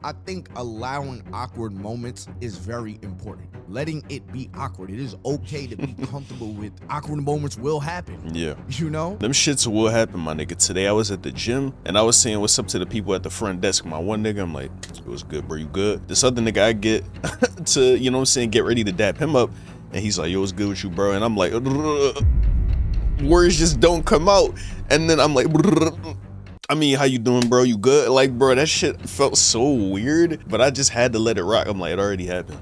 I think allowing awkward moments is very important. Letting it be awkward. It is okay to be comfortable with awkward moments will happen. Yeah. You know? Them shits will happen, my nigga. Today I was at the gym and I was saying what's up to the people at the front desk. My one nigga, I'm like, it was good, bro, you good? This other nigga I get to, you know what I'm saying, get ready to dap him up. And he's like, yo, what's good with you, bro? And I'm like, words just don't come out. And then I'm like, I mean, how you doing, bro? You good? Like, bro, that shit felt so weird, but I just had to let it rock. I'm like, it already happened.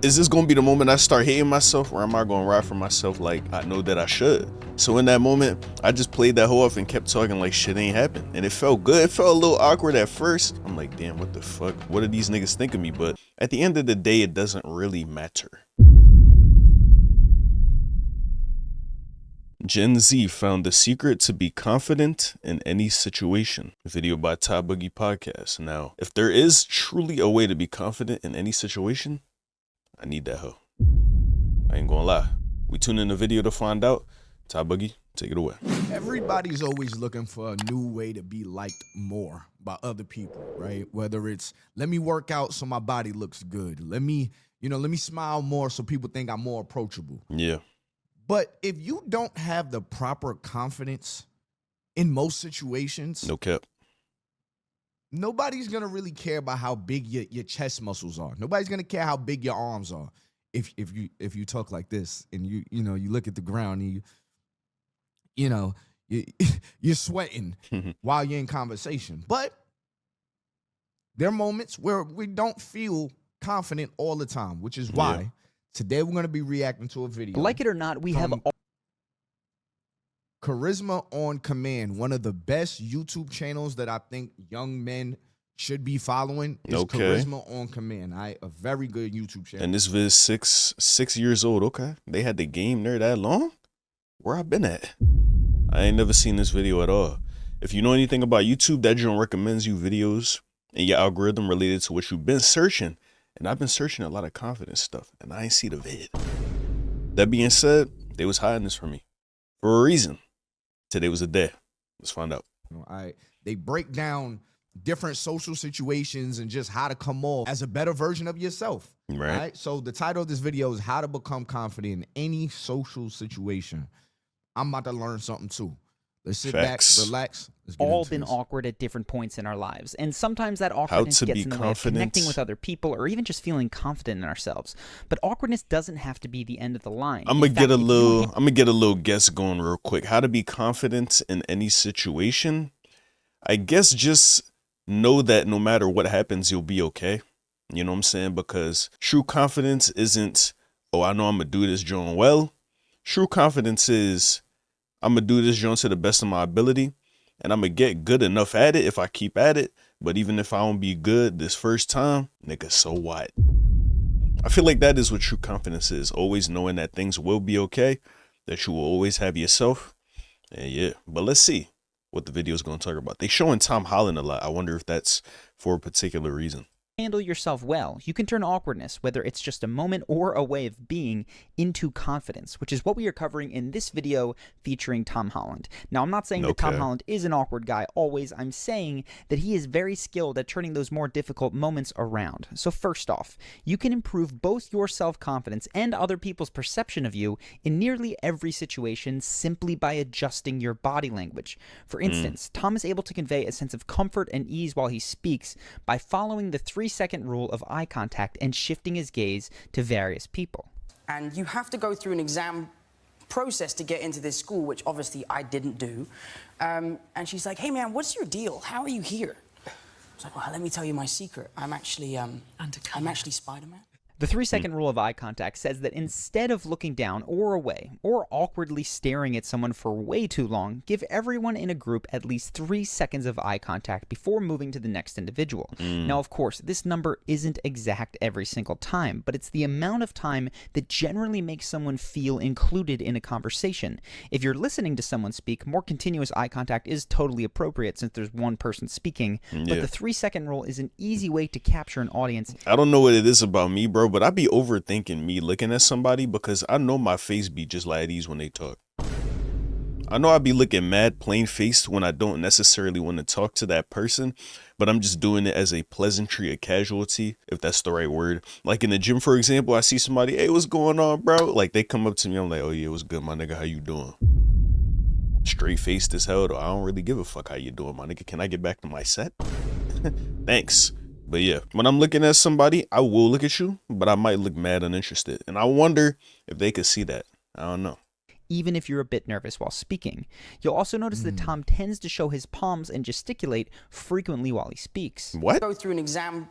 Is this gonna be the moment I start hating myself, or am I gonna ride for myself like I know that I should? So in that moment, I just played that hoe off and kept talking like shit ain't happened. And it felt good. It felt a little awkward at first. I'm like, damn, what the fuck? What do these niggas think of me? But at the end of the day, it doesn't really matter. Gen Z found the secret to be confident in any situation. Video by Ty Boogie Podcast. Now, if there is truly a way to be confident in any situation, I need that hoe. I ain't gonna lie. We tune in the video to find out. Ty Boogie, take it away. Everybody's always looking for a new way to be liked more by other people, right? Whether it's, let me work out so my body looks good. Let me smile more so people think I'm more approachable. Yeah. But if you don't have the proper confidence in most situations, No cap. nobody's gonna really care about how big your chest muscles are. Nobody's gonna care how big your arms are. If you talk like this and you look at the ground and you're sweating while you're in conversation. But there are moments where we don't feel confident all the time, which is why today we're gonna be reacting to a video. Like it or not, we have Charisma on Command, one of the best YouTube channels that I think young men should be following is Charisma on Command. A very good YouTube channel. And this vid is six years old. Okay. They had the game there that long? Where I been at? I ain't never seen this video at all. If you know anything about YouTube, that joint recommends you videos and your algorithm related to what you've been searching. And I've been searching a lot of confidence stuff, and I ain't see the vid. That being said, they was hiding this from me for a reason. Today was a day. Let's find out. They break down different social situations and just how to come off as a better version of yourself. Right. So the title of this video is How to Become Confident in Any Social Situation. I'm about to learn something too. Let's sit back, relax. All been awkward at different points in our lives, and sometimes that awkwardness gets in the way of connecting with other people or even just feeling confident in ourselves. But awkwardness doesn't have to be the end of the line. I'm gonna get a little guess going real quick. How to be confident in any situation? I guess just know that no matter what happens, you'll be okay. You know what I'm saying? Because true confidence isn't, oh, I know I'm gonna do this joint well. True confidence is, I'm going to do this joint to the best of my ability, and I'm going to get good enough at it if I keep at it. But even if I don't be good this first time, nigga, so what? I feel like that is what true confidence is. Always knowing that things will be okay, that you will always have yourself. And yeah, but let's see what the video is going to talk about. They showing Tom Holland a lot. I wonder if that's for a particular reason. Handle yourself well, you can turn awkwardness, whether it's just a moment or a way of being, into confidence, which is what we are covering in this video featuring Tom Holland. Now, I'm not saying that Tom Holland is an awkward guy always. I'm saying that he is very skilled at turning those more difficult moments around. So first off, you can improve both your self-confidence and other people's perception of you in nearly every situation simply by adjusting your body language. For instance, Tom is able to convey a sense of comfort and ease while he speaks by following the 3-second rule of eye contact and shifting his gaze to various people. And you have to go through an exam process to get into this school, which obviously I didn't do. And she's like, hey man, what's your deal? How are you here? I was like, well, let me tell you my secret. I'm actually Spider-Man. The 3-second rule of eye contact says that instead of looking down or away or awkwardly staring at someone for way too long, give everyone in a group at least 3 seconds of eye contact before moving to the next individual. Now, of course, this number isn't exact every single time, but it's the amount of time that generally makes someone feel included in a conversation. If you're listening to someone speak, more continuous eye contact is totally appropriate since there's one person speaking, but the 3-second rule is an easy way to capture an audience. I don't know what it is about me, bro, but I be overthinking me looking at somebody because I know my face be just like these when they talk. I know I'd be looking mad plain-faced when I don't necessarily want to talk to that person, but I'm just doing it as a pleasantry, a casualty, if that's the right word. Like in the gym, for example, I see somebody, hey, what's going on, bro? Like they come up to me, I'm like, oh yeah, what's good, my nigga? How you doing? Straight-faced as hell, though. I don't really give a fuck how you doing, my nigga. Can I get back to my set? Thanks. But yeah, when I'm looking at somebody, I will look at you, but I might look mad uninterested. And I wonder if they could see that. I don't know. Even if you're a bit nervous while speaking. You'll also notice that Tom tends to show his palms and gesticulate frequently while he speaks. What? Go through an exam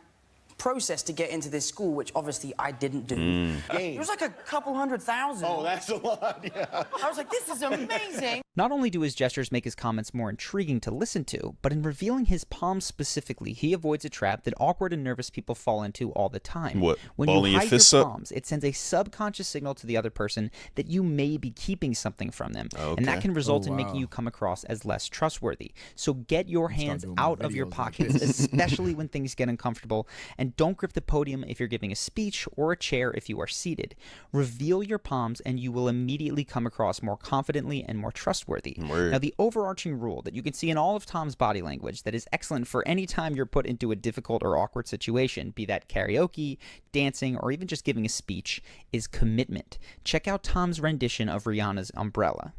process to get into this school, which obviously I didn't do. It was like a couple 100,000. Oh, that's a lot, yeah. I was like, this is amazing. Not only do his gestures make his comments more intriguing to listen to, but in revealing his palms specifically, he avoids a trap that awkward and nervous people fall into all the time. What? When Balling you your hide your fists up? palms, it sends a subconscious signal to the other person that you may be keeping something from them, and that Okay. can result Oh, in making wow. you come across as less trustworthy. So get your hands doing my out of your videos like pockets, this. especially when things get uncomfortable, and don't grip the podium if you're giving a speech or a chair if you are seated. Reveal your palms and you will immediately come across more confidently and more trustworthy. Word. Now, the overarching rule that you can see in all of Tom's body language that is excellent for any time you're put into a difficult or awkward situation, be that karaoke, dancing, or even just giving a speech, is commitment. Check out Tom's rendition of Rihanna's Umbrella.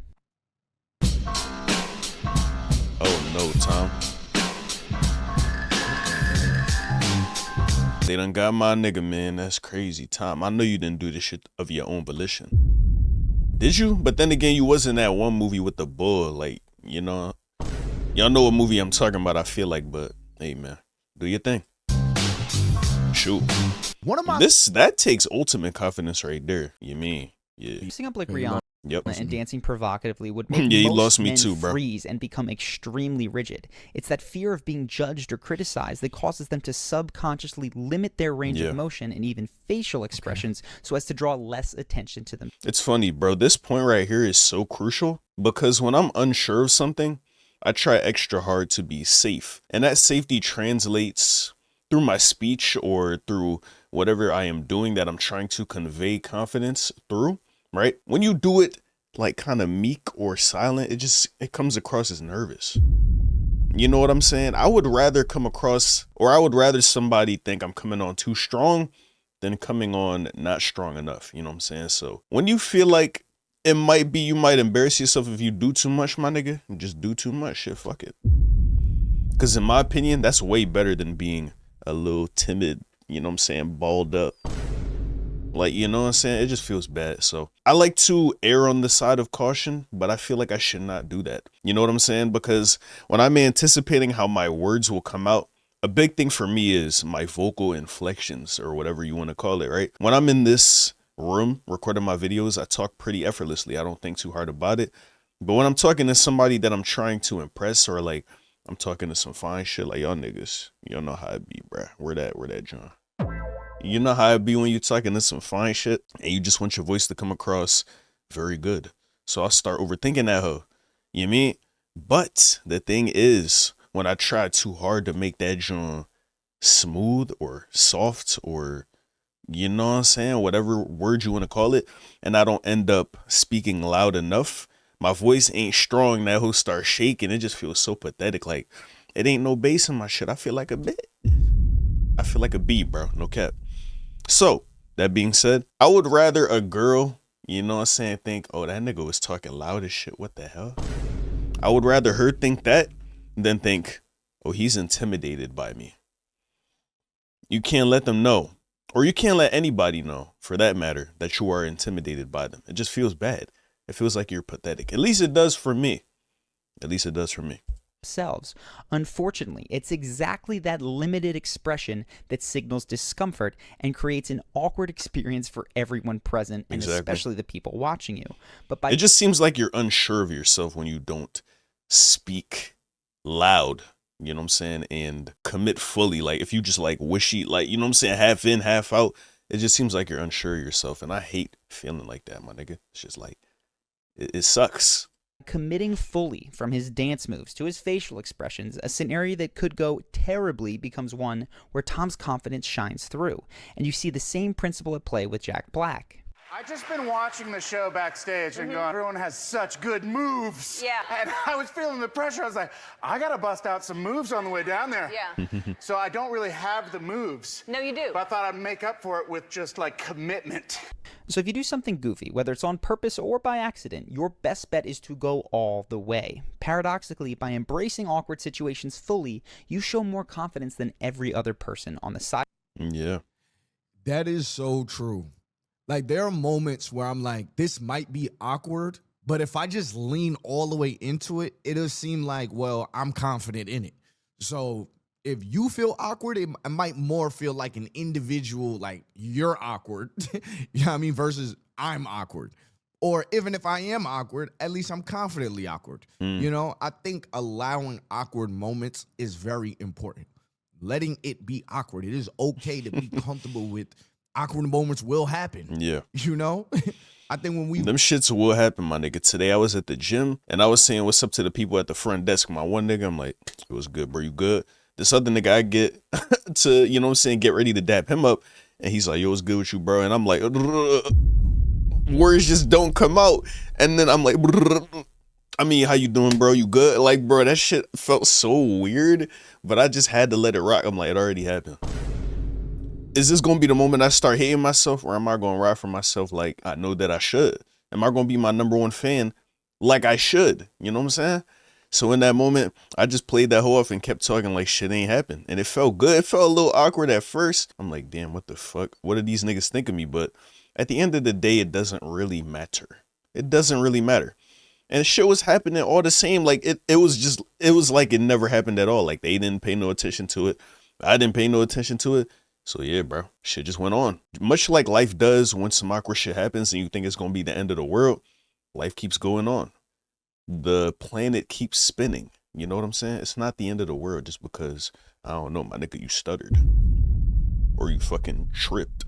Oh no, Tom. They done got my nigga, man. That's crazy, Tom. I know you didn't do this shit of your own volition. Did you? But then again, you was in that one movie with the bull. Like, you know, y'all know what movie I'm talking about, I feel like. But, hey, man, do your thing. Shoot. One of my That takes ultimate confidence right there. You mean? Yeah. Dressing up like Rihanna Yep. and dancing provocatively would make Yeah, you most lost me men too, bro. freeze and become extremely rigid. It's that fear of being judged or criticized that causes them to subconsciously limit their range Yeah. of motion and even facial expressions so as to draw less attention to them. It's funny, bro. This point right here is so crucial because when I'm unsure of something, I try extra hard to be safe. And that safety translates through my speech or through whatever I am doing that I'm trying to convey confidence through, right? When you do it like kind of meek or silent, it comes across as nervous. You know what I'm saying? I would rather come across, or I would rather somebody think I'm coming on too strong than coming on not strong enough. You know what I'm saying? So when you feel like it might be, you might embarrass yourself if you do too much, my nigga, just do too much. Shit, fuck it. Because in my opinion, that's way better than being a little timid, you know what I'm saying, balled up. Like, you know what I'm saying? It just feels bad. So I like to err on the side of caution, but I feel like I should not do that. You know what I'm saying? Because when I'm anticipating how my words will come out, a big thing for me is my vocal inflections or whatever you want to call it, right? When I'm in this room recording my videos, I talk pretty effortlessly. I don't think too hard about it. But when I'm talking to somebody that I'm trying to impress, or like I'm talking to some fine shit, like y'all niggas, y'all know how it be, bruh. Where that, John? You know how it be when you're talking to some fine shit and you just want your voice to come across very good. So I'll start overthinking that hoe. You mean? But the thing is, when I try too hard to make that joint smooth or soft or, you know what I'm saying, whatever word you want to call it, and I don't end up speaking loud enough, my voice ain't strong, that hoe starts shaking. It just feels so pathetic. Like, it ain't no bass in my shit. I feel like a bit. I feel like a bee, bro. No cap. So, that being said, I would rather a girl, you know what I'm saying, think, oh, that nigga was talking loud as shit. What the hell? I would rather her think that than think, oh, he's intimidated by me. You can't let them know, or you can't let anybody know, for that matter, that you are intimidated by them. It just feels bad. It feels like you're pathetic. At least it does for me. At least it does for me. Themselves. Unfortunately, it's exactly that limited expression that signals discomfort and creates an awkward experience for everyone present, and Exactly. especially the people watching you. But by It just seems like you're unsure of yourself when you don't speak loud, you know what I'm saying, and commit fully. Like if you just like wishy, like, you know what I'm saying, half in, half out, it just seems like you're unsure of yourself. And I hate feeling like that, my nigga. It's just like, it sucks. committing fully from his dance moves to his facial expressions, a scenario that could go terribly becomes one where Tom's confidence shines through. And you see the same principle at play with Jack Black. I just been watching the show backstage and going, everyone has such good moves. Yeah. And I was feeling the pressure. I was like, I gotta bust out some moves on the way down there. Yeah. So I don't really have the moves. No, you do. But I thought I'd make up for it with just like commitment. So if you do something goofy, whether it's on purpose or by accident, your best bet is to go all the way. Paradoxically, by embracing awkward situations fully, you show more confidence than every other person on the side. Yeah. That is so true. Like, there are moments where I'm like, this might be awkward, but if I just lean all the way into it, it'll seem like, well, I'm confident in it. So if you feel awkward, it might more feel like an individual, like you're awkward, you know what I mean, versus I'm awkward. Or even if I am awkward, at least I'm confidently awkward. You know, I think allowing awkward moments is very important. Letting it be awkward. It is okay to be comfortable with awkward moments will happen. Yeah. You know? I think when we... Them shits will happen, my nigga. Today I was at the gym and I was saying what's up to the people at the front desk. My one nigga, I'm like, it was good, bro. You good? This other nigga I get to, you know what I'm saying, get ready to dap him up. And he's like, yo, what's good with you, bro? And I'm like, words just don't come out. And then I'm like, I mean, how you doing, bro? You good? Like, bro, that shit felt so weird, but I just had to let it rock. I'm like, it already happened. Is this going to be the moment I start hating myself, or am I going to ride for myself like I know that I should? Am I going to be my #1 fan like I should? You know what I'm saying? So in that moment, I just played that hoe off and kept talking like shit ain't happened. And it felt good. It felt a little awkward at first. I'm like, damn, what the fuck? What do these niggas think of me? But at the end of the day, it doesn't really matter. It doesn't really matter. And shit was happening all the same. Like it was like it never happened at all. Like they didn't pay no attention to it. I didn't pay no attention to it. So yeah, bro, shit just went on. Much like life does when some awkward shit happens and you think it's going to be the end of the world, life keeps going on. The planet keeps spinning. You know what I'm saying? It's not the end of the world just because, I don't know, my nigga, you stuttered. Or you fucking tripped.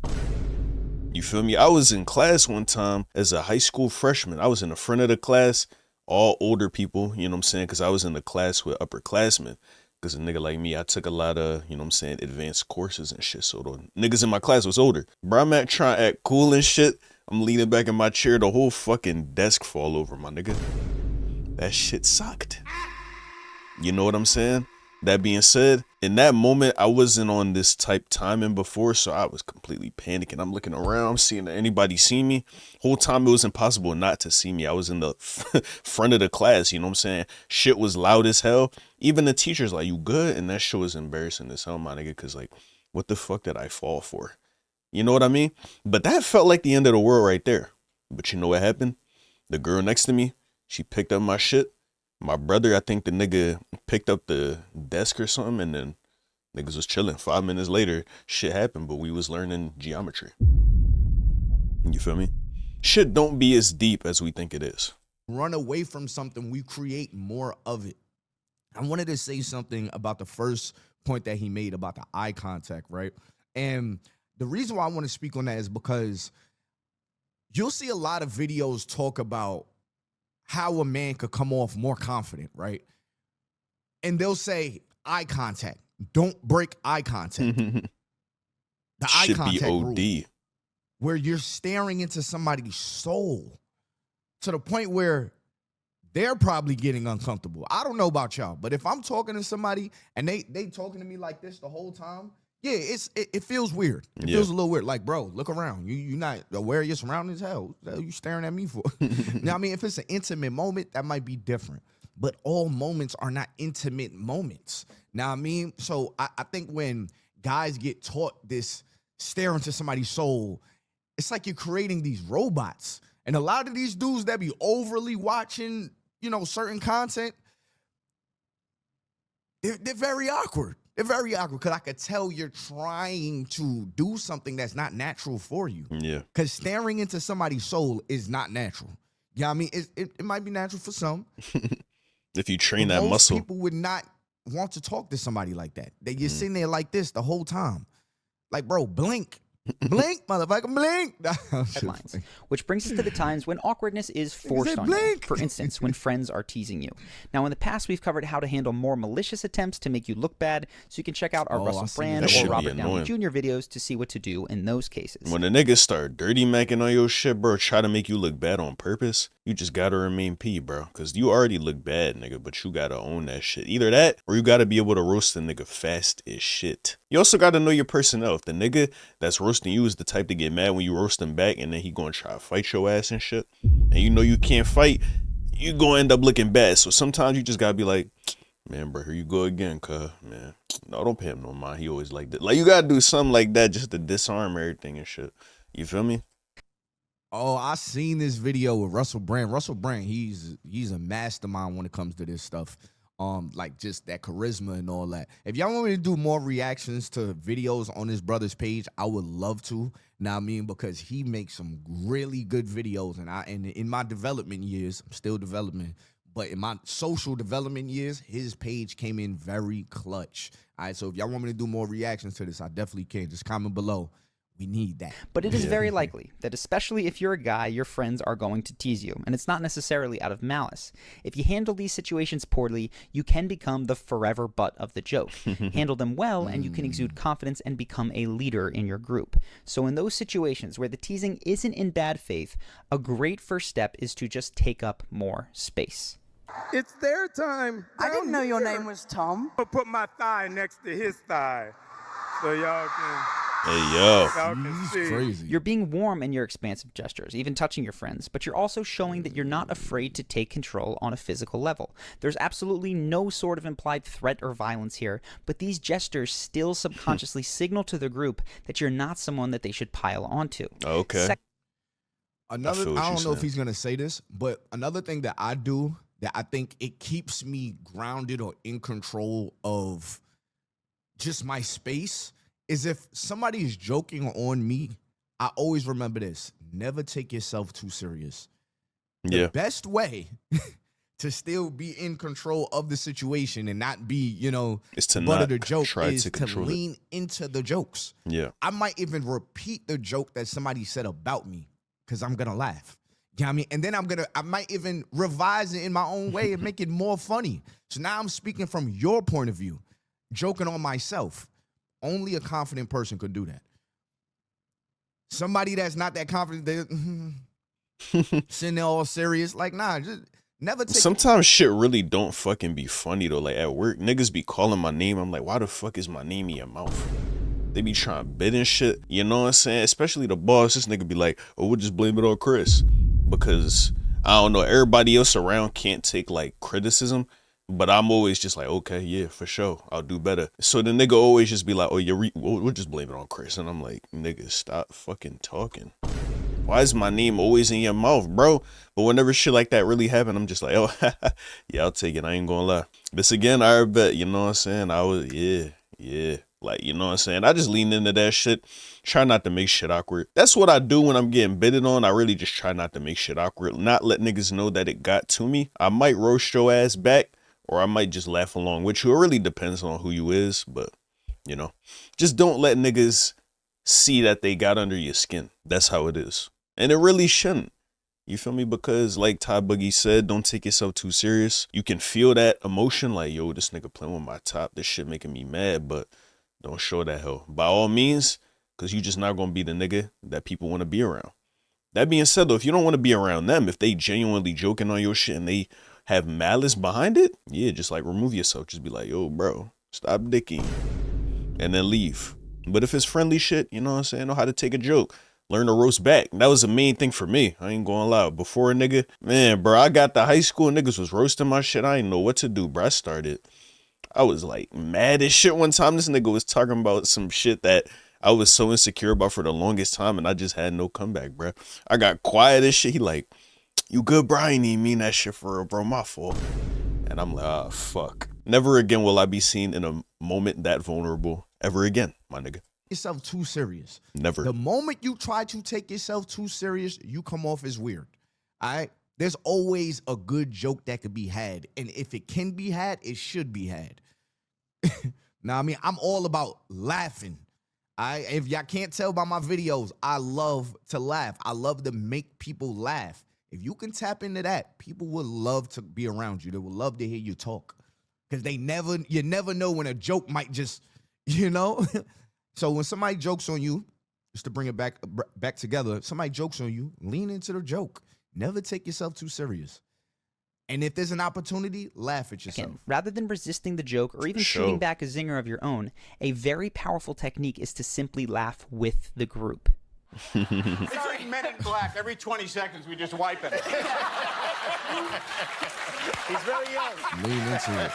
You feel me? I was in class one time as a high school freshman. I was in the front of the class, all older people, you know what I'm saying? Because I was in the class with upperclassmen. Because a nigga like me, I took a lot of, you know what I'm saying, advanced courses and shit. So the niggas in my class was older. Bro, I'm trying to act cool and shit. I'm leaning back in my chair. The whole fucking desk fall over, my nigga. That shit sucked. You know what I'm saying? That being said, in that moment, I wasn't on this type timing before, so I was completely panicking. I'm looking around, seeing anybody see me. Whole time it was impossible not to see me. I was in the front of the class, you know what I'm saying? Shit was loud as hell. Even the teacher's like, you good? And that shit was embarrassing as hell, my nigga, because like, what the fuck did I fall for? You know what I mean? But that felt like the end of the world right there. But you know what happened? The girl next to me, she picked up my shit. My brother, I think the nigga picked up the desk or something, and then niggas was chilling. 5 minutes later, shit happened, but we was learning geometry. You feel me? Shit don't be as deep as we think it is. Run away from something, we create more of it. I wanted to say something about the first point that he made about the eye contact, right? And the reason why I want to speak on that is because you'll see a lot of videos talk about how a man could come off more confident, right? And they'll say eye contact. Don't break eye contact. The eye Should contact be OD. rule, where you're staring into somebody's soul to the point where they're probably getting uncomfortable. I don't know about y'all, but if I'm talking to somebody and they talking to me like this the whole time, yeah, it feels weird. It feels a little weird. Like, bro, look around. You're not aware of your surroundings. Hell, what you staring at me for? Now, I mean, if it's an intimate moment, that might be different. But all moments are not intimate moments. Now, I mean, so I think when guys get taught this stare into somebody's soul, it's like you're creating these robots. And a lot of these dudes that be overly watching, you know, certain content, they're very awkward. They're very awkward because I could tell you're trying to do something that's not natural for you. Yeah. Because staring into somebody's soul is not natural. Yeah, you know what I mean, it might be natural for some. If you train but that most muscle. people would not want to talk to somebody like that. That you're sitting there like this the whole time. Like, bro, blink. Blink, motherfucker, blink. Headlines. Which brings us to the times when awkwardness is forced on you. blink. For instance, when friends are teasing you. Now, in the past, we've covered how to handle more malicious attempts to make you look bad, so you can check out our Russell I see Brand that. That or shit be Robert Downey annoying. Jr. videos to see what to do in those cases. When the niggas start dirty macking on your shit, bro, try to make you look bad on purpose, you just gotta remain P, bro. Cause you already look bad, nigga, but you gotta own that shit. Either that, or you gotta be able to roast the nigga fast as shit. You also gotta know your personnel. If the nigga that's roasting you is the type to get mad when you roast him back and then he gonna try to fight your ass and shit, and you know you can't fight, you gonna end up looking bad. So sometimes you just gotta be like, man, bro, here you go again, cuz, man. No, don't pay him no mind. He always like that. Like, you gotta do something like that just to disarm everything and shit. You feel me? Oh, I seen this video with Russell Brand. Russell Brand, he's a mastermind when it comes to this stuff. Like just that charisma and all that. If y'all want me to do more reactions to videos on his brother's page, I would love to. Now I mean, because he makes some really good videos, and in my development years, I'm still developing, but in my social development years, his page came in very clutch. All right, so if y'all want me to do more reactions to this, I definitely can. Just comment below. We need that. But it is very likely that, especially if you're a guy, your friends are going to tease you, and it's not necessarily out of malice. If you handle these situations poorly, you can become the forever butt of the joke. Handle them well, and you can exude confidence and become a leader in your group. So in those situations where the teasing isn't in bad faith, a great first step is to just take up more space. It's their time. I didn't know your here. name was Tom. I'll put my thigh next to his thigh so y'all can Hey, yo. He's see. crazy. You're being warm in your expansive gestures, even touching your friends, but you're also showing that you're not afraid to take control on a physical level. There's absolutely no sort of implied threat or violence here, but these gestures still subconsciously signal to the group that you're not someone that they should pile onto. Okay. Another, feel what I you're don't know if saying. he's gonna say this, but another thing that I do that I think it keeps me grounded or in control of just my space is if somebody is joking on me, I always remember this: never take yourself too serious. The Yeah. best way to still be in control of the situation and not be, you know, It's to butt of not the joke try is to to control it. lean into the jokes. Yeah. I might even repeat the joke that somebody said about me because I'm gonna laugh. You know what I mean? And then I might even revise it in my own way and make it more funny. So now I'm speaking from your point of view, joking on myself. Only a confident person could do that. Somebody that's not that confident, they're sitting there all serious. Like, nah, just never take Sometimes shit really don't fucking be funny though. Like at work, niggas be calling my name. I'm like, why the fuck is my name in your mouth? They be trying to bid and shit. You know what I'm saying? Especially the boss. This nigga be like, oh, we'll just blame it on Chris. Because I don't know, everybody else around can't take like criticism. But I'm always just like, okay, yeah, for sure, I'll do better. So the nigga always just be like, oh, we'll just blame it on Chris. And I'm like, nigga, stop fucking talking. Why is my name always in your mouth, bro? But whenever shit like that really happen, I'm just like, oh, yeah, I'll take it. I ain't gonna lie. This again, I bet, you know what I'm saying? I was, yeah. Like, you know what I'm saying? I just lean into that shit. Try not to make shit awkward. That's what I do when I'm getting bidded on. I really just try not to make shit awkward. Not let niggas know that it got to me. I might roast your ass back. Or I might just laugh along with you. It really depends on who you is, but, you know, just don't let niggas see that they got under your skin. That's how it is. And it really shouldn't. You feel me? Because like Ty Boogie said, don't take yourself too serious. You can feel that emotion like, yo, this nigga playing with my top. This shit making me mad, but don't show that hell. By all means, because you just not going to be the nigga that people want to be around. That being said, though, if you don't want to be around them, if they genuinely joking on your shit and they have malice behind it, yeah, just like remove yourself. Just be like, yo, bro, stop dicking. And then leave. But if it's friendly shit, you know what I'm saying? Know how to take a joke. Learn to roast back. That was the main thing for me. I ain't going lie. Before a nigga, man, bro, I got to high school and niggas was roasting my shit. I didn't know what to do, bro. I was like mad as shit one time. This nigga was talking about some shit that I was so insecure about for the longest time and I just had no comeback, bro. I got quiet as shit. He like, you good, bro? I ain't even mean that shit for real, bro. My fault. And I'm like, ah, fuck. Never again will I be seen in a moment that vulnerable ever again, my nigga. yourself too serious. Never. The moment you try to take yourself too serious, you come off as weird. All right? There's always a good joke that could be had. And if it can be had, it should be had. Now, I mean, I'm all about laughing. If y'all can't tell by my videos, I love to laugh. I love to make people laugh. If you can tap into that, people will love to be around you. They will love to hear you talk. Because you never know when a joke might just, you know? So when somebody jokes on you, just to bring it back together, somebody jokes on you, lean into the joke. Never take yourself too serious. And if there's an opportunity, laugh at yourself. Again, rather than resisting the joke or even shooting back a zinger of your own, a very powerful technique is to simply laugh with the group. It's like Men in Black. Every 20 seconds, we just wipe it. He's very young. Lean into it.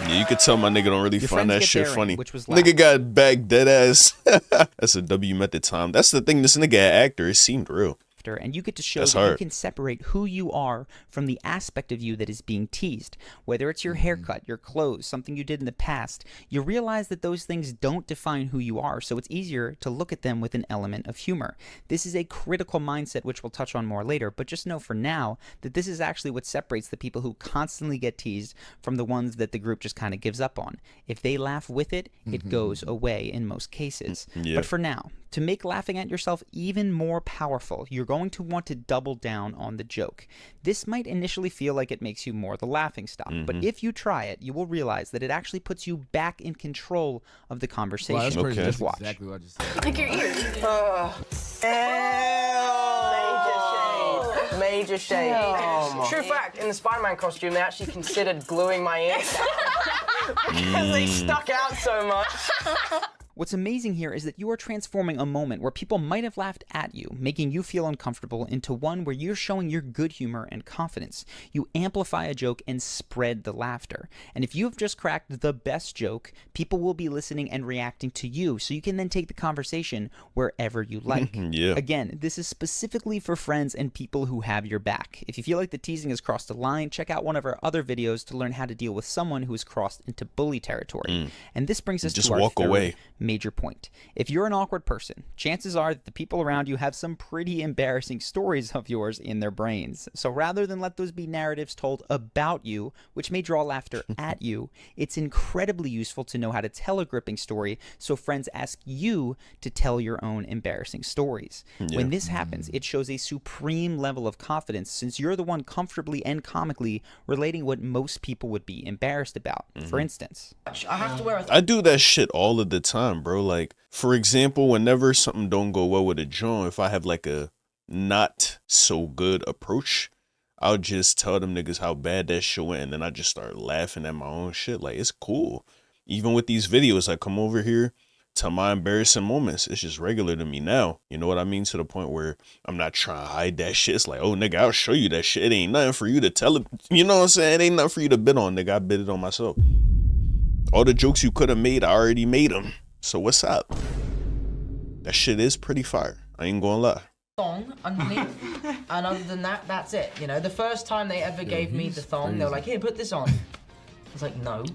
Yeah, you could tell my nigga don't really Your find friends that get shit daring, funny. which was Nigga got back dead ass. That's a W method time. That's the thing. This nigga an actor. It seemed real. And you get to show That's that hard. you can separate who you are from the aspect of you that is being teased. Whether it's your haircut, your clothes, something you did in the past, you realize that those things don't define who you are, so it's easier to look at them with an element of humor. This is a critical mindset, which we'll touch on more later, but just know for now that this is actually what separates the people who constantly get teased from the ones that the group just kind of gives up on. If they laugh with it, it goes away in most cases. Yeah. But for now, to make laughing at yourself even more powerful, you're going to want to double down on the joke. This might initially feel like it makes you more the laughingstock, but if you try it, you will realize that it actually puts you back in control of the conversation. Wow, that's crazy. Okay. That's Just watch. exactly what I just said. Pick your ears. Major shade. True fact, in the Spider-Man costume, they actually considered gluing my ears because they stuck out so much. What's amazing here is that you are transforming a moment where people might have laughed at you, making you feel uncomfortable, into one where you're showing your good humor and confidence. You amplify a joke and spread the laughter. And if you have just cracked the best joke, people will be listening and reacting to you, so you can then take the conversation wherever you like. Yeah. Again, this is specifically for friends and people who have your back. If you feel like the teasing has crossed a line, check out one of our other videos to learn how to deal with someone who has crossed into bully territory. And this brings us Just to our walk third away. major point. If you're an awkward person, chances are that the people around you have some pretty embarrassing stories of yours in their brains. So rather than let those be narratives told about you, which may draw laughter at you, it's incredibly useful to know how to tell a gripping story so friends ask you to tell your own embarrassing stories. When this happens, it shows a supreme level of confidence since you're the one comfortably and comically relating what most people would be embarrassed about. For instance, I have to wear a I do that shit all of the time, bro. Like, for example, whenever something don't go well with a joint, if I have like a not so good approach, I'll just tell them niggas how bad that shit went, and then I just start laughing at my own shit. Like, it's cool. Even with these videos, I come over here to my embarrassing moments. It's just regular to me now. You know what I mean? To the point where I'm not trying to hide that shit. It's like, oh, nigga, I'll show you that shit. It ain't nothing for you to tell it. You know what I'm saying? It ain't nothing for you to bid on, nigga. I bid it on myself. All the jokes you could have made, I already made them. So what's up? That shit is pretty fire. I ain't gonna lie. thong underneath, and other than that, that's it. You know, the first time they ever gave me the thong, they were like, here, put this on. I was like, no.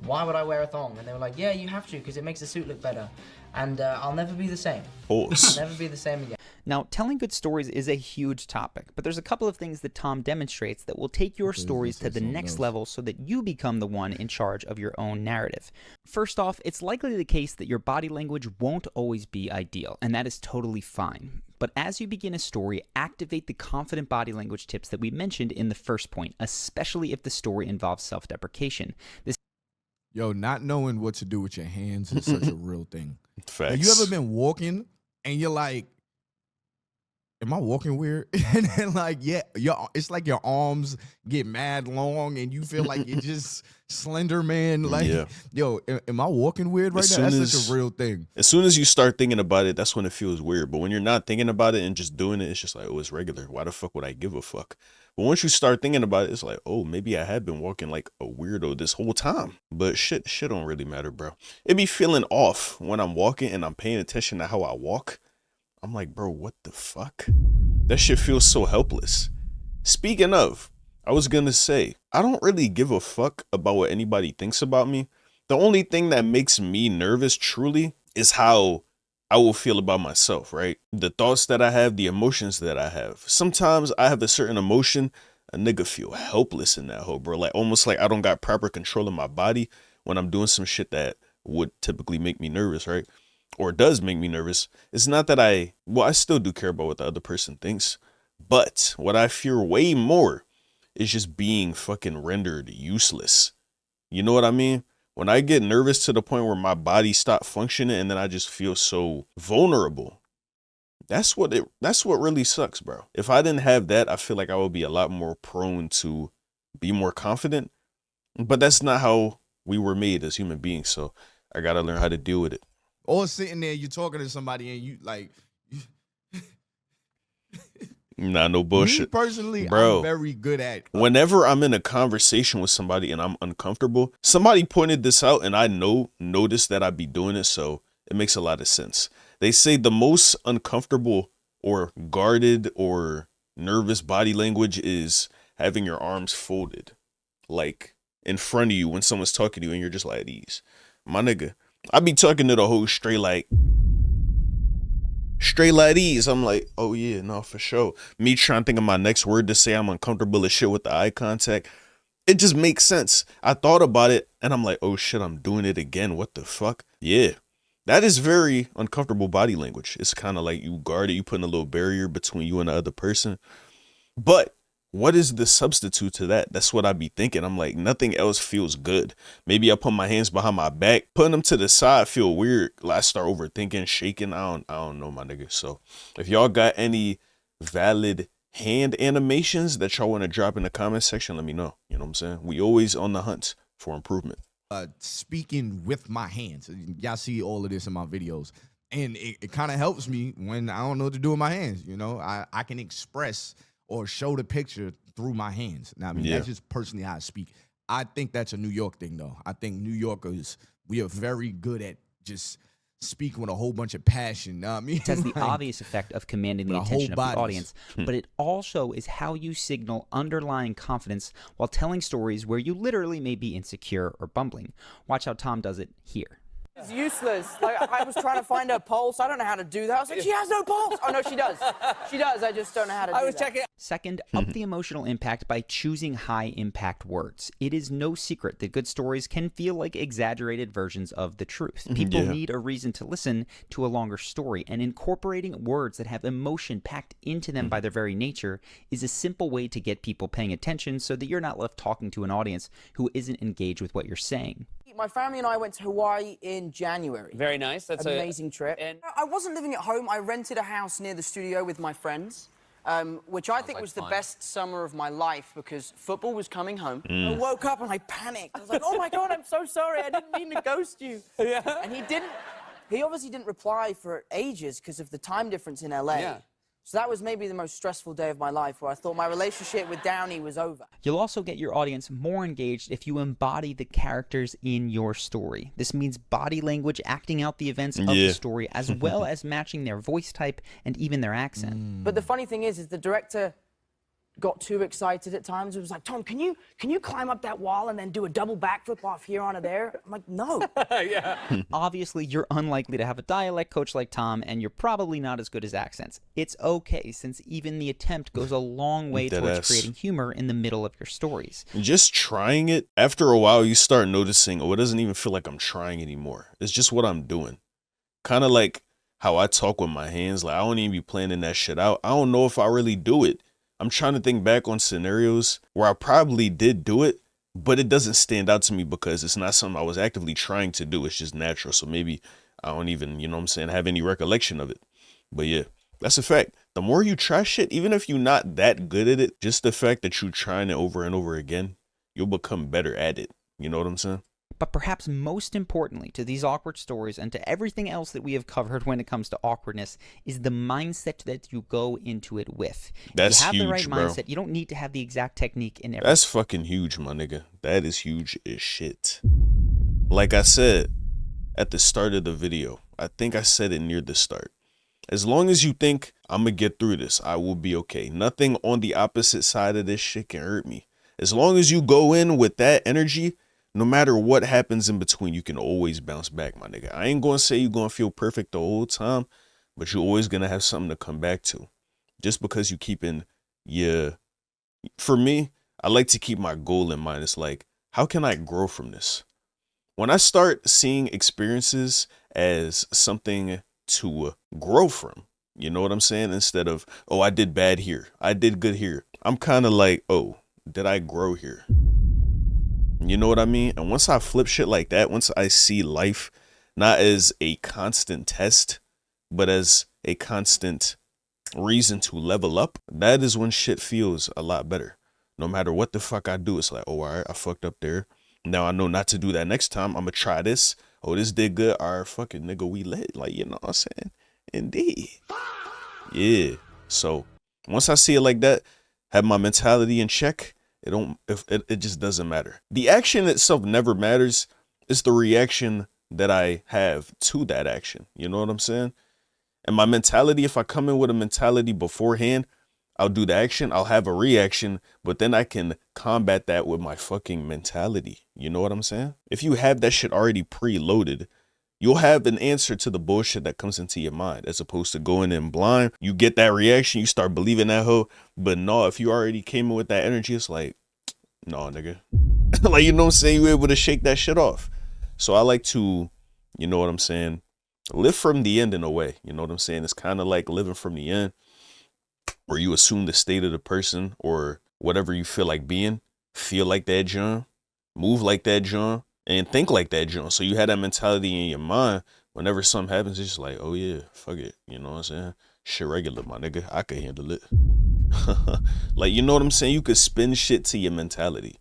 Why would I wear a thong? And they were like, yeah, you have to, because it makes the suit look better. And I'll never be the same. Pause. Never be the same again. now, telling good stories is a huge topic, but there's a couple of things that Tom demonstrates that will take your stories to the next level so that you become the one in charge of your own narrative. First off, it's likely the case that your body language won't always be ideal, and that is totally fine. But as you begin a story, activate the confident body language tips that we mentioned in the first point, especially if the story involves self-deprecation. This Yo, not knowing what to do with your hands is such a real thing. Facts. Have you ever been walking and you're like, am I walking weird? And then like, yeah, it's like your arms get mad long and you feel like you're just Slender Man. Like, Yeah. yo, am I walking weird right As now? soon That's such as- a real thing. As soon as you start thinking about it, that's when it feels weird. But when you're not thinking about it and just doing it, it's just like, oh, it's regular. Why the fuck would I give a fuck? But once you start thinking about it, it's like, oh, maybe I have been walking like a weirdo this whole time. But shit don't really matter, bro. It be feeling off when I'm walking and I'm paying attention to how I walk. I'm like, bro, what the fuck? That shit feels so helpless. Speaking of, I was gonna say, I don't really give a fuck about what anybody thinks about me. The only thing that makes me nervous truly is how I will feel about myself, right? The thoughts that I have, the emotions that I have. Sometimes I have a certain emotion, a nigga feel helpless in that hoe, bro. Like almost like I don't got proper control of my body when I'm doing some shit that would typically make me nervous, right? Or does make me nervous. It's not that I still do care about what the other person thinks, but what I fear way more is just being fucking rendered useless. You know what I mean? When I get nervous to the point where my body stops functioning and then I just feel so vulnerable, that's what really sucks, bro. If I didn't have that, I feel like I would be a lot more prone to be more confident, but that's not how we were made as human beings. So I got to learn how to deal with it. Or sitting there, you're talking to somebody and you like, nah, no bullshit. Me personally, bro, I'm very good at. Whenever I'm in a conversation with somebody and I'm uncomfortable, somebody pointed this out and I noticed that I be doing it. So it makes a lot of sense. They say the most uncomfortable or guarded or nervous body language is having your arms folded, like in front of you when someone's talking to you and you're just like at ease. My nigga, I be talking to the whole straight like these. I'm like, oh yeah, no, for sure. Me trying to think of my next word to say, I'm uncomfortable as shit with the eye contact. It just makes sense. I thought about it and I'm like, oh shit, I'm doing it again. What the fuck? Yeah. That is very uncomfortable body language. It's kind of like you guard it. You putting a little barrier between you and the other person. But what is the substitute to that? That's what I be thinking. I'm like, nothing else feels good. Maybe I put my hands behind my back, putting them to the side feel weird. I start overthinking, shaking. I don't know, my nigga. So if y'all got any valid hand animations that y'all want to drop in the comment section, let me know. You know what I'm saying? We always on the hunt for improvement. Speaking with my hands. Y'all see all of this in my videos. And it kind of helps me when I don't know what to do with my hands. You know, I can express or show the picture through my hands. Now, I mean, that's just personally how I speak. I think that's a New York thing, though. I think New Yorkers, we are very good at just speaking with a whole bunch of passion. I mean, it has the obvious effect of commanding the attention of the audience, but it also is how you signal underlying confidence while telling stories where you literally may be insecure or bumbling. Watch how Tom does it here. It's useless. Like, I was trying to find her pulse. I don't know how to do that. I was like, she has no pulse. Oh, no, she does. She does. I just don't know how to do that. Second, up the emotional impact by choosing high-impact words. It is no secret that good stories can feel like exaggerated versions of the truth. People need a reason to listen to a longer story, and incorporating words that have emotion packed into them by their very nature is a simple way to get people paying attention so that you're not left talking to an audience who isn't engaged with what you're saying. My family and I went to Hawaii in January. Very nice. That's an amazing trip. And I wasn't living at home. I rented a house near the studio with my friends, which I think was the best summer of my life because football was coming home. I woke up and I panicked. I was like, oh my God, I'm so sorry. I didn't mean to ghost you. And he obviously didn't reply for ages because of the time difference in LA. Yeah. So that was maybe the most stressful day of my life where I thought my relationship with Downey was over. You'll also get your audience more engaged if you embody the characters in your story. This means body language, acting out the events of the story, as well as matching their voice type and even their accent. But the funny thing is the director got too excited at times. It was like, Tom, can you climb up that wall and then do a double backflip off here onto there? I'm like, no. Obviously, you're unlikely to have a dialect coach like Tom, and you're probably not as good as accents. It's okay, since even the attempt goes a long way towards creating humor in the middle of your stories. Just trying it, after a while, you start noticing, oh, it doesn't even feel like I'm trying anymore. It's just what I'm doing. Kind of like how I talk with my hands. Like, I don't even be planning that shit out. I don't know if I really do it. I'm trying to think back on scenarios where I probably did do it, but it doesn't stand out to me because it's not something I was actively trying to do. It's just natural. So maybe I don't even, you know what I'm saying, have any recollection of it. But yeah, that's a fact. The more you try shit, even if you're not that good at it, just the fact that you're trying it over and over again, you'll become better at it. You know what I'm saying? But perhaps most importantly to these awkward stories and to everything else that we have covered when it comes to awkwardness is the mindset that you go into it with. That's huge, you have the right bro. mindset. You don't need to have the exact technique in everything. That's fucking huge, my nigga. That is huge as shit. Like I said at the start of the video, I think I said it near the start. As long as you think I'm gonna get through this, I will be okay. Nothing on the opposite side of this shit can hurt me. As long as you go in with that energy, no matter what happens in between, you can always bounce back, my nigga. I ain't gonna say you're gonna feel perfect the whole time, but you're always gonna have something to come back to. Just because you keeping for me, I like to keep my goal in mind. It's like, how can I grow from this? when I start seeing experiences as something to grow from, you know what I'm saying? Instead of, oh, I did bad here, I did good here. I'm kind of like, oh, did I grow here? You know what I mean? And once I flip shit like that, once I see life not as a constant test, but as a constant reason to level up, that is when shit feels a lot better. No matter what the fuck I do, it's like, oh, all right, I fucked up there. Now I know not to do that next time. I'm gonna try this. Oh, this did good. All right, fucking nigga, we lit. Like, you know what I'm saying? Indeed. Yeah. So once I see it like that, have my mentality in check, it just doesn't matter. The action itself never matters. It's the reaction that I have to that action. You know what I'm saying? And my mentality, if I come in with a mentality beforehand, I'll do the action, I'll have a reaction, but then I can combat that with my fucking mentality. You know what I'm saying? If you have that shit already preloaded, you'll have an answer to the bullshit that comes into your mind, as opposed to going in blind. You get that reaction, you start believing that hoe. But no, if you already came in with that energy, it's like, no, nigga. Like, you know what I'm saying? You're able to shake that shit off. So I like to, you know what I'm saying, live from the end in a way. You know what I'm saying? It's kind of like living from the end, where you assume the state of the person or whatever you feel like being, feel like that John, move like that John, and think like that John. So you had that mentality in your mind. Whenever something happens, it's just like, oh yeah, fuck it. You know what I'm saying? Shit regular, my nigga. I could handle it. Like, you know what I'm saying? You could spin shit to your mentality.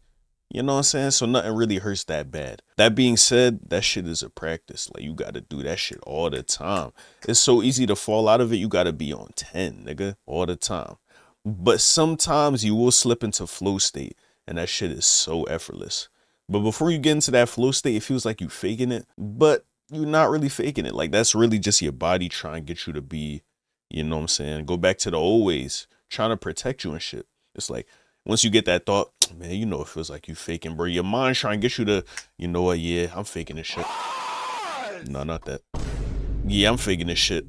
You know what I'm saying? So nothing really hurts that bad. That being said, that shit is a practice. Like, you got to do that shit all the time. It's so easy to fall out of it. You got to be on 10, nigga, all the time. But sometimes you will slip into flow state, and that shit is so effortless. But before you get into that flow state, it feels like you faking it, but you're not really faking it. Like, that's really just your body trying to get you to be, you know what I'm saying, go back to the old ways, trying to protect you and shit. It's like, once you get that thought, man, you know it feels like you faking, bro. Your mind trying to get you to, you know what, yeah, I'm faking this shit. No, not that. Yeah, I'm faking this shit.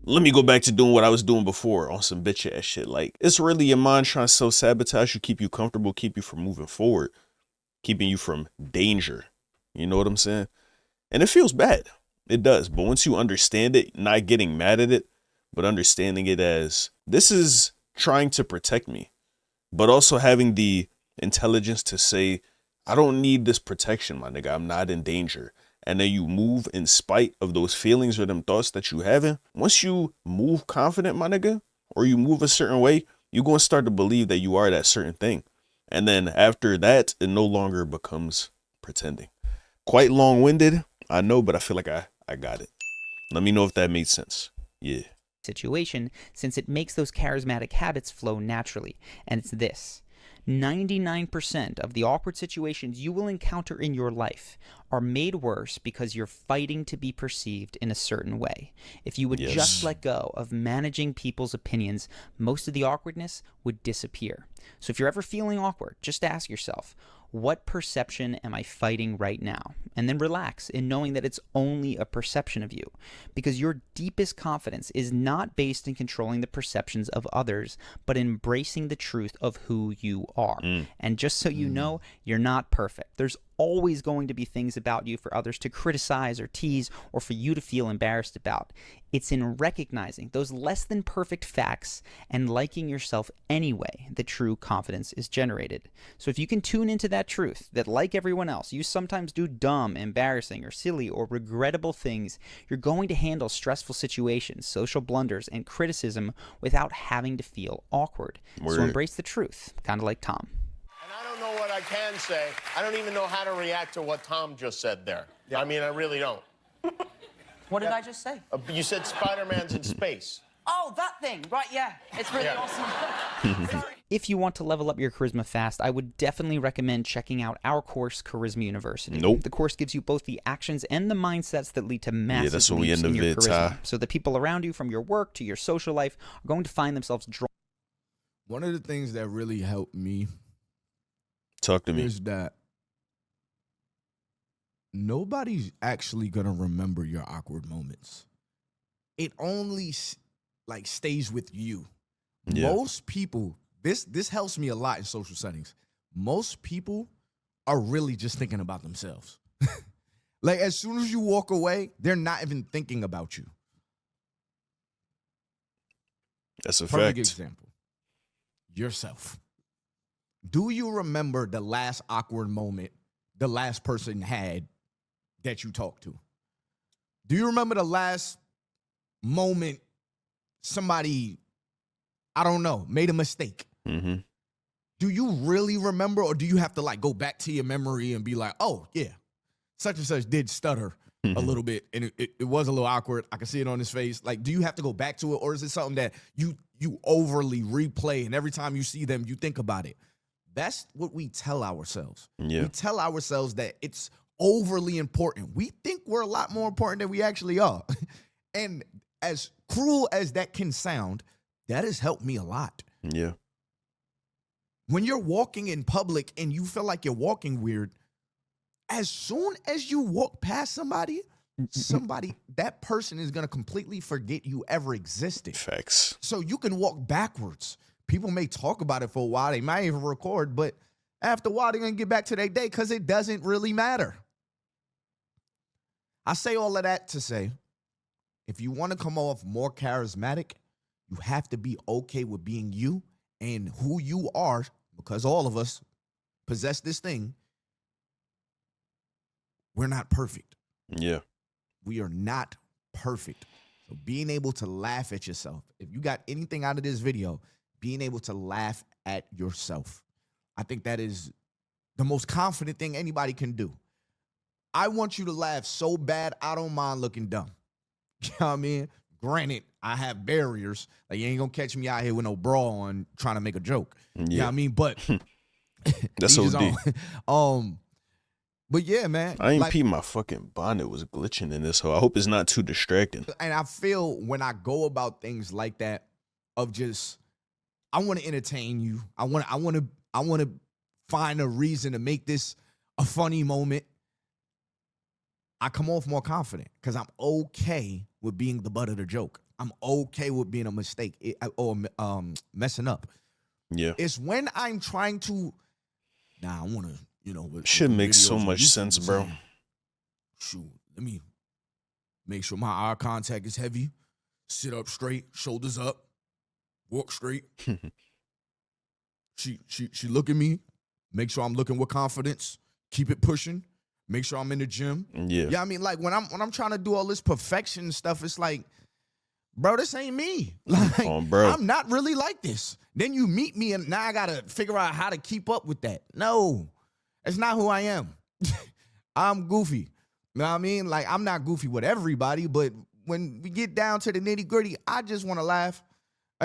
Let me go back to doing what I was doing before on some bitch ass shit. Like, it's really your mind trying to self-sabotage you, keep you comfortable, keep you from moving forward, keeping you from danger. You know what I'm saying? And it feels bad. It does. But once you understand it, not getting mad at it, but understanding it as, this is trying to protect me, but also having the intelligence to say, I don't need this protection, my nigga. I'm not in danger. And then you move in spite of those feelings or them thoughts that you having. Once you move confident, my nigga, or you move a certain way, you're going to start to believe that you are that certain thing. And then after that, it no longer becomes pretending. Quite long-winded, I know, but I feel like I got it. Let me know if that made sense. Yeah. Situation, since it makes those charismatic habits flow naturally. And it's this: 99% of the awkward situations you will encounter in your life are made worse because you're fighting to be perceived in a certain way. If you would just let go of managing people's opinions, most of the awkwardness would disappear. So if you're ever feeling awkward, just ask yourself, what perception am I fighting right now? And then relax in knowing that it's only a perception of you, because your deepest confidence is not based in controlling the perceptions of others, but embracing the truth of who you are. And just so you know, you're not perfect. There's always going to be things about you for others to criticize or tease or for you to feel embarrassed about. It's in recognizing those less than perfect facts and liking yourself anyway that true confidence is generated. So if you can tune into that truth, that like everyone else, you sometimes do dumb, embarrassing, or silly, or regrettable things, you're going to handle stressful situations, social blunders, and criticism without having to feel awkward. So embrace the truth, kind of like Tom. What I can say, I don't even know how to react to what Tom just said there. Yeah. I mean, I really don't. What did I just say? You said Spider-Man's in space. Oh, that thing. Right, yeah. It's really awesome. If you want to level up your charisma fast, I would definitely recommend checking out our course, Charisma University. The course gives you both the actions and the mindsets that lead to massive leaps in your charisma. So the people around you, from your work to your social life, are going to find themselves drawn. One of the things that really helped me is that nobody's actually gonna remember your awkward moments. It only like stays with you. Most people, this helps me a lot in social settings. Most people are really just thinking about themselves. Like, as soon as you walk away, they're not even thinking about you. That's a Perfect fact. example. Yourself. Do you remember the last awkward moment the last person had that you talked to? Do you remember the last moment somebody, I don't know, made a mistake? Mm-hmm. Do you really remember, or do you have to like go back to your memory and be like, oh yeah, such and such did stutter a little bit and it was a little awkward. I can see it on his face. Like, do you have to go back to it, or is it something that you overly replay and every time you see them, you think about it? That's what we tell ourselves. Yeah. We tell ourselves that it's overly important. We think we're a lot more important than we actually are. And as cruel as that can sound, that has helped me a lot. Yeah. When you're walking in public and you feel like you're walking weird, as soon as you walk past somebody, that person is going to completely forget you ever existed. Facts. So you can walk backwards. People may talk about it for a while. They might even record, but after a while, they're going to get back to their day because it doesn't really matter. I say all of that to say, if you want to come off more charismatic, you have to be okay with being you and who you are, because all of us possess this thing. We're not perfect. Yeah. We are not perfect. So being able to laugh at yourself, if you got anything out of this video, being able to laugh at yourself, I think that is the most confident thing anybody can do. I want you to laugh so bad, I don't mind looking dumb. You know what I mean? Granted, I have barriers. Like, you ain't gonna catch me out here with no bra on trying to make a joke. Yeah. You know what I mean? But That's each his OD. own. But yeah, man. I ain't like, pee, my fucking bonnet was glitching in this hole. I hope it's not too distracting. and I feel when I go about things like that, of just, I want to entertain you. I want to find a reason to make this a funny moment. I come off more confident because I'm okay with being the butt of the joke. I'm okay with being a mistake or messing up. Yeah. It's when I'm trying to, I want to, Shit makes so videos on much YouTube sense, and bro. saying, shoot, let me make sure my eye contact is heavy. Sit up straight, shoulders up, walk straight. She look at me, make sure I'm looking with confidence, keep it pushing, make sure I'm in the gym. Yeah. Yeah, I mean, like when I'm trying to do all this perfection stuff, it's like, bro, this ain't me. Like, bro. I'm not really like this. Then you meet me and now I gotta figure out how to keep up with that. No, it's not who I am. I'm goofy. You know what I mean? Like, I'm not goofy with everybody, but when we get down to the nitty gritty, I just want to laugh.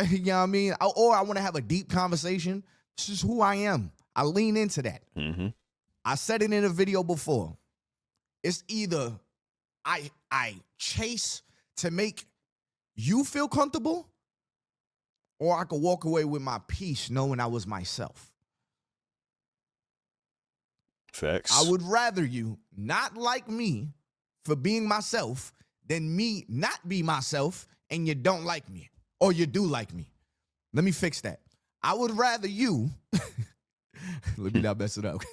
You know what I mean? Or I want to have a deep conversation. This is who I am. I lean into that. Mm-hmm. I said it in a video before. It's either I chase to make you feel comfortable, or I could walk away with my peace knowing I was myself. Facts. I would rather you not like me for being myself than me not be myself and you don't like me, or you do like me. Let me fix that. I would rather you, let me not mess it up.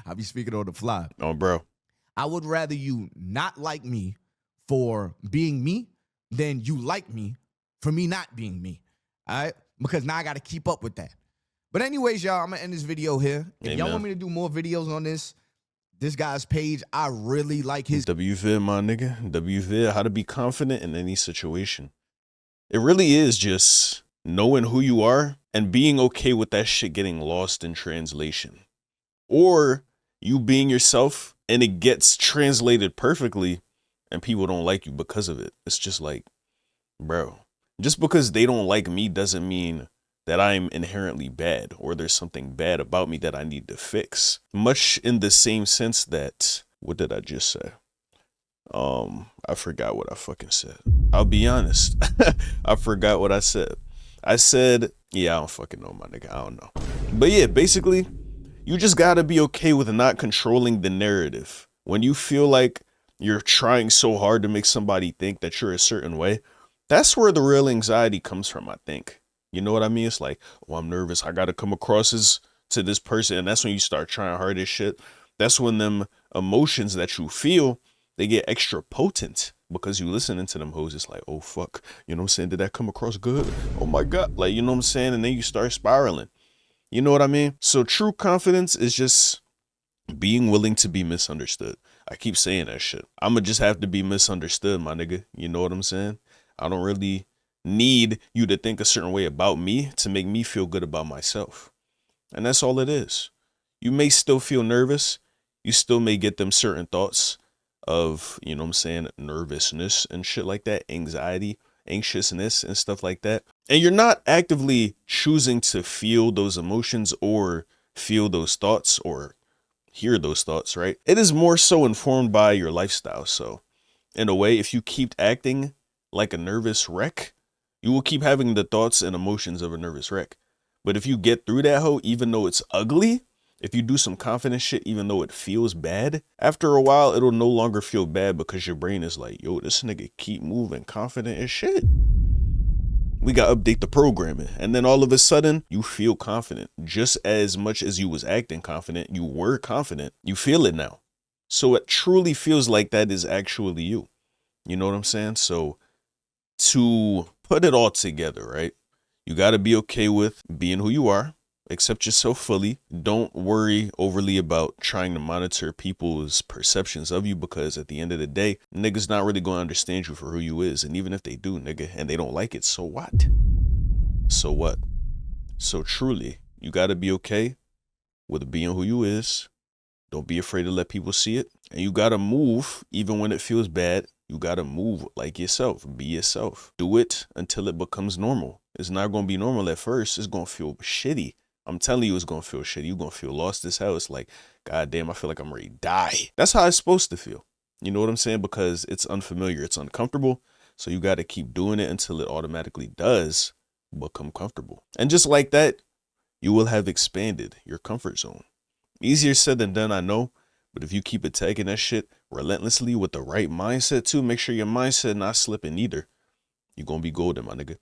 I'll be speaking on the fly. Oh, bro. I would rather you not like me for being me than you like me for me not being me. All right? Because now I got to keep up with that. But anyways, y'all, I'm going to end this video here. If y'all want me to do more videos on this guy's page, I really like his. WVid, my nigga. WVid, how to be confident in any situation. It really is just knowing who you are and being okay with that shit getting lost in translation. Or you being yourself and it gets translated perfectly and people don't like you because of it. It's just like, bro, just because they don't like me doesn't mean that I'm inherently bad or there's something bad about me that I need to fix. Much in the same sense that, what did I just say? I forgot what I fucking said. I'll be honest. I forgot what I said. I said, yeah, I don't fucking know, my nigga. I don't know. But yeah, basically, you just gotta be okay with not controlling the narrative. When you feel like you're trying so hard to make somebody think that you're a certain way, that's where the real anxiety comes from, I think. You know what I mean? It's like, oh, I'm nervous. I got to come across as to this person. And that's when you start trying hard as shit. That's when them emotions that you feel, they get extra potent because you listening to them hoes. It's like, oh fuck, you know what I'm saying? Did that come across good? Oh my God. Like, you know what I'm saying? And then you start spiraling. You know what I mean? So true confidence is just being willing to be misunderstood. I keep saying that shit. I'ma just have to be misunderstood, my nigga. You know what I'm saying? I don't really need you to think a certain way about me to make me feel good about myself. And that's all it is. You may still feel nervous. You still may get them certain thoughts of, you know what I'm saying, nervousness and shit like that, anxiety, anxiousness and stuff like that. And you're not actively choosing to feel those emotions or feel those thoughts or hear those thoughts, right? It is more so informed by your lifestyle. So in a way, if you keep acting like a nervous wreck, you will keep having the thoughts and emotions of a nervous wreck. But if you get through that hoe, even though it's ugly, if you do some confident shit, even though it feels bad, after a while, it'll no longer feel bad because your brain is like, yo, this nigga keep moving confident as shit. We got to update the programming. And then all of a sudden you feel confident just as much as you was acting confident. You were confident. You feel it now. So it truly feels like that is actually you. You know what I'm saying? So to put it all together, right? You got to be okay with being who you are. Accept yourself fully. Don't worry overly about trying to monitor people's perceptions of you, because at the end of the day, niggas not really going to understand you for who you is. And even if they do, nigga, and they don't like it, so what? So what? So truly, you got to be okay with being who you is. Don't be afraid to let people see it. And you got to move even when it feels bad. You got to move like yourself. Be yourself. Do it until it becomes normal. It's not going to be normal at first. It's going to feel shitty. I'm telling you, it's going to feel shitty. You're going to feel lost as hell. It's like, God damn, I feel like I'm ready to die. That's how it's supposed to feel. You know what I'm saying? Because it's unfamiliar. It's uncomfortable. So you got to keep doing it until it automatically does become comfortable. And just like that, you will have expanded your comfort zone. Easier said than done, I know. But if you keep attacking that shit relentlessly with the right mindset too, make sure your mindset not slipping either. You're going to be golden, my nigga.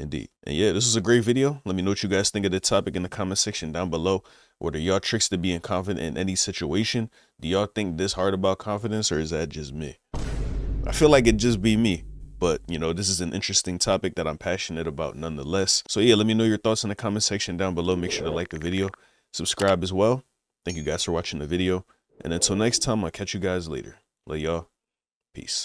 Indeed. And yeah, this was a great video. Let me know what you guys think of the topic in the comment section down below. What are y'all tricks to being confident in any situation? Do y'all think this hard about confidence, or is that just me? I feel like it just be me. But, you know, this is an interesting topic that I'm passionate about nonetheless. So yeah, let me know your thoughts in the comment section down below. Make sure to like the video, subscribe as well. Thank you guys for watching the video. And until next time, I'll catch you guys later. Love y'all. Peace.